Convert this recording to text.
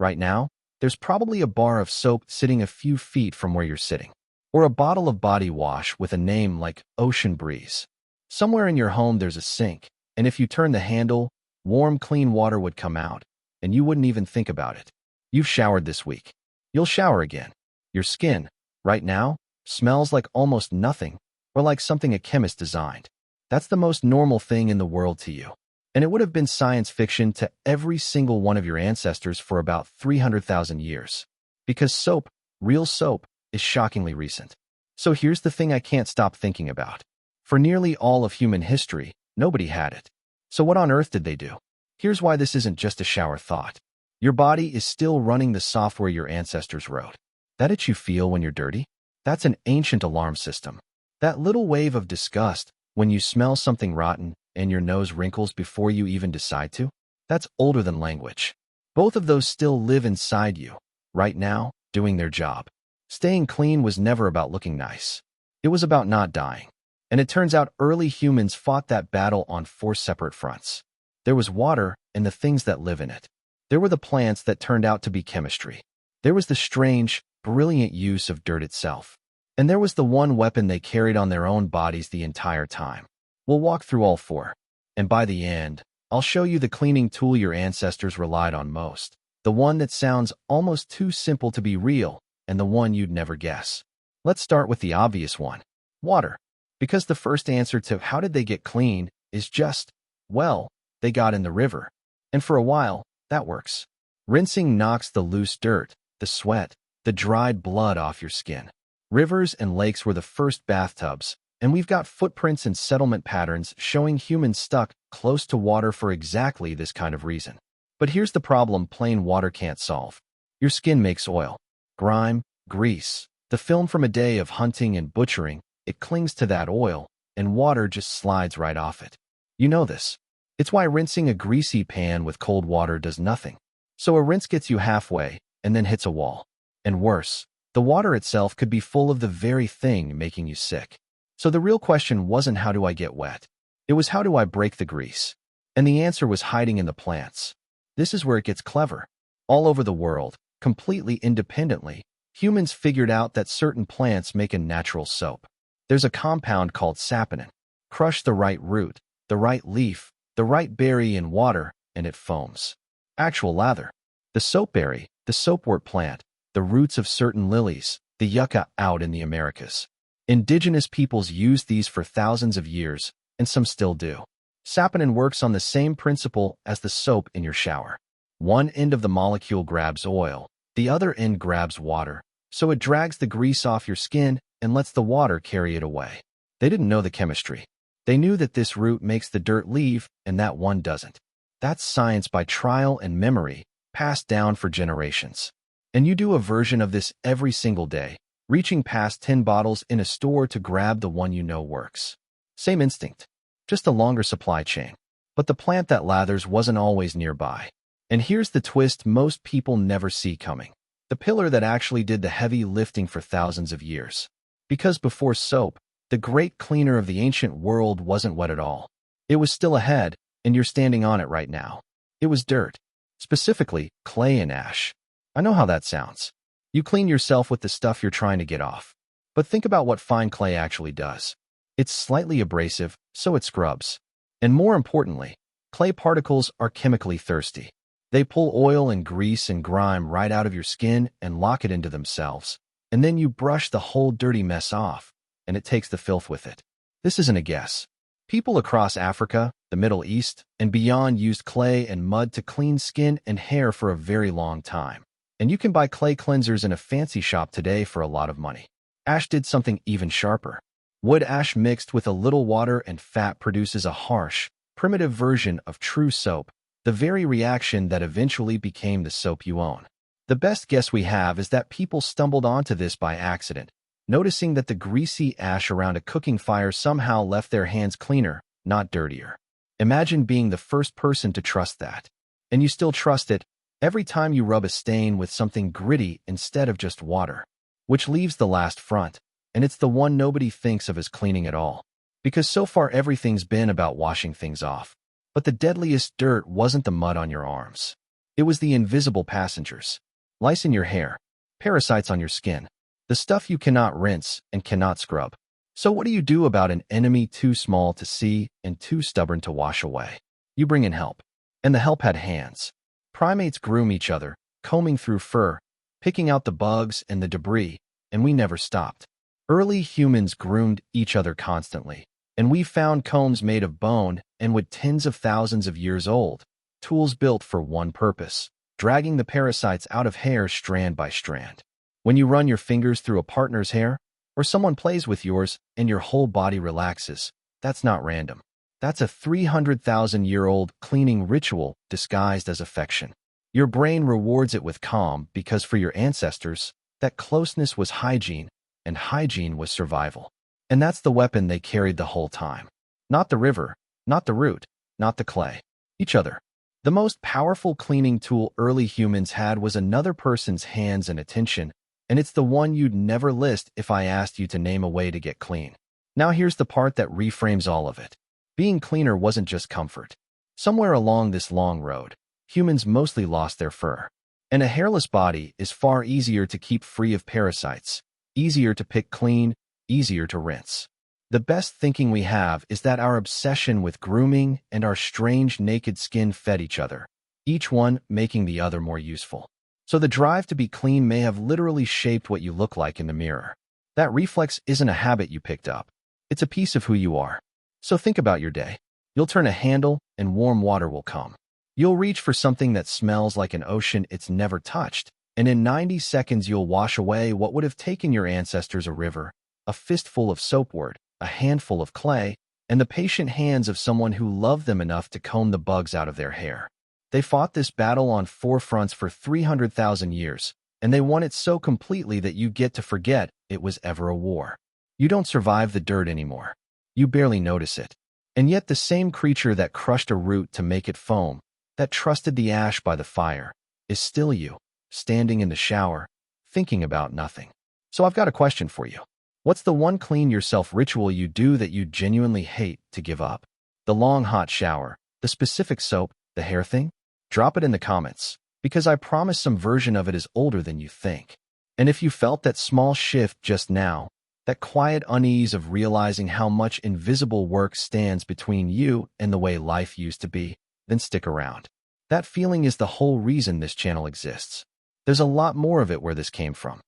Right now, there's probably a bar of soap sitting a few feet from where you're sitting, or a bottle of body wash with a name like Ocean Breeze. Somewhere in your home there's a sink, and if you turn the handle, warm, clean water would come out, and you wouldn't even think about it. You've showered this week. You'll shower again. Your skin, right now, smells like almost nothing, or like something a chemist designed. That's the most normal thing in the world to you. And it would have been science fiction to every single one of your ancestors for about 300,000 years. Because soap, real soap, is shockingly recent. So here's the thing I can't stop thinking about. For nearly all of human history, nobody had it. So what on earth did they do? Here's why this isn't just a shower thought. Your body is still running the software your ancestors wrote. That itch you feel when you're dirty? That's an ancient alarm system. That little wave of disgust when you smell something rotten and your nose wrinkles before you even decide to? That's older than language. Both of those still live inside you, right now, doing their job. Staying clean was never about looking nice. It was about not dying. And it turns out early humans fought that battle on 4 separate fronts. There was water and the things that live in it. There were the plants that turned out to be chemistry. There was the strange, brilliant use of dirt itself. And there was the one weapon they carried on their own bodies the entire time. We'll walk through all 4. And by the end, I'll show you the cleaning tool your ancestors relied on most. The one that sounds almost too simple to be real, and the one you'd never guess. Let's start with the obvious one. Water. Because the first answer to how did they get clean is just, well, they got in the river. And for a while, that works. Rinsing knocks the loose dirt, the sweat, the dried blood off your skin. Rivers and lakes were the first bathtubs, and we've got footprints and settlement patterns showing humans stuck close to water for exactly this kind of reason. But here's the problem plain water can't solve. Your skin makes oil, grime, grease. The film from a day of hunting and butchering, it clings to that oil, and water just slides right off it. You know this. It's why rinsing a greasy pan with cold water does nothing. So a rinse gets you halfway, and then hits a wall. And worse, the water itself could be full of the very thing making you sick. So the real question wasn't how do I get wet? It was how do I break the grease? And the answer was hiding in the plants. This is where it gets clever. All over the world, completely independently, humans figured out that certain plants make a natural soap. There's a compound called saponin. Crush the right root, the right leaf, the right berry in water, and it foams. Actual lather. The soapberry, the soapwort plant, the roots of certain lilies, the yucca out in the Americas. Indigenous peoples used these for thousands of years, and some still do. Saponin works on the same principle as the soap in your shower. One end of the molecule grabs oil, the other end grabs water, so it drags the grease off your skin and lets the water carry it away. They didn't know the chemistry. They knew that this root makes the dirt leave and that one doesn't. That's science by trial and memory, passed down for generations. And you do a version of this every single day, reaching past 10 bottles in a store to grab the one you know works. Same instinct, just a longer supply chain. But the plant that lathers wasn't always nearby. And here's the twist most people never see coming. The pillar that actually did the heavy lifting for thousands of years. Because before soap, the great cleaner of the ancient world wasn't wet at all. It was still ahead, and you're standing on it right now. It was dirt. Specifically, clay and ash. I know how that sounds. You clean yourself with the stuff you're trying to get off. But think about what fine clay actually does. It's slightly abrasive, so it scrubs. And more importantly, clay particles are chemically thirsty. They pull oil and grease and grime right out of your skin and lock it into themselves. And then you brush the whole dirty mess off, and it takes the filth with it. This isn't a guess. People across Africa, the Middle East, and beyond used clay and mud to clean skin and hair for a very long time. And you can buy clay cleansers in a fancy shop today for a lot of money. Ash did something even sharper. Wood ash mixed with a little water and fat produces a harsh, primitive version of true soap, the very reaction that eventually became the soap you own. The best guess we have is that people stumbled onto this by accident, noticing that the greasy ash around a cooking fire somehow left their hands cleaner, not dirtier. Imagine being the first person to trust that. And you still trust it every time you rub a stain with something gritty instead of just water. Which leaves the last front, and it's the one nobody thinks of as cleaning at all. Because so far everything's been about washing things off. But the deadliest dirt wasn't the mud on your arms. It was the invisible passengers. Lice in your hair, parasites on your skin, the stuff you cannot rinse and cannot scrub. So what do you do about an enemy too small to see and too stubborn to wash away? You bring in help. And the help had hands. Primates groom each other, combing through fur, picking out the bugs and the debris, and we never stopped. Early humans groomed each other constantly, and we found combs made of bone and with tens of thousands of years old, tools built for one purpose, dragging the parasites out of hair strand by strand. When you run your fingers through a partner's hair, or someone plays with yours and your whole body relaxes, that's not random. That's a 300,000-year-old cleaning ritual disguised as affection. Your brain rewards it with calm because for your ancestors, that closeness was hygiene, and hygiene was survival. And that's the weapon they carried the whole time. Not the river, not the root, not the clay. Each other. The most powerful cleaning tool early humans had was another person's hands and attention, and it's the one you'd never list if I asked you to name a way to get clean. Now here's the part that reframes all of it. Being cleaner wasn't just comfort. Somewhere along this long road, humans mostly lost their fur. And a hairless body is far easier to keep free of parasites, easier to pick clean, easier to rinse. The best thinking we have is that our obsession with grooming and our strange naked skin fed each other, each one making the other more useful. So the drive to be clean may have literally shaped what you look like in the mirror. That reflex isn't a habit you picked up. It's a piece of who you are. So think about your day. You'll turn a handle and warm water will come. You'll reach for something that smells like an ocean it's never touched, and in 90 seconds you'll wash away what would have taken your ancestors a river, a fistful of soapwort, a handful of clay, and the patient hands of someone who loved them enough to comb the bugs out of their hair. They fought this battle on four fronts for 300,000 years, and they won it so completely that you get to forget it was ever a war. You don't survive the dirt anymore. You barely notice it. And yet the same creature that crushed a root to make it foam, that trusted the ash by the fire, is still you, standing in the shower, thinking about nothing. So I've got a question for you. What's the one clean yourself ritual you do that you genuinely hate to give up? The long hot shower, the specific soap, the hair thing? Drop it in the comments, because I promise some version of it is older than you think. And if you felt that small shift just now, that quiet unease of realizing how much invisible work stands between you and the way life used to be, then stick around. That feeling is the whole reason this channel exists. There's a lot more of it where this came from.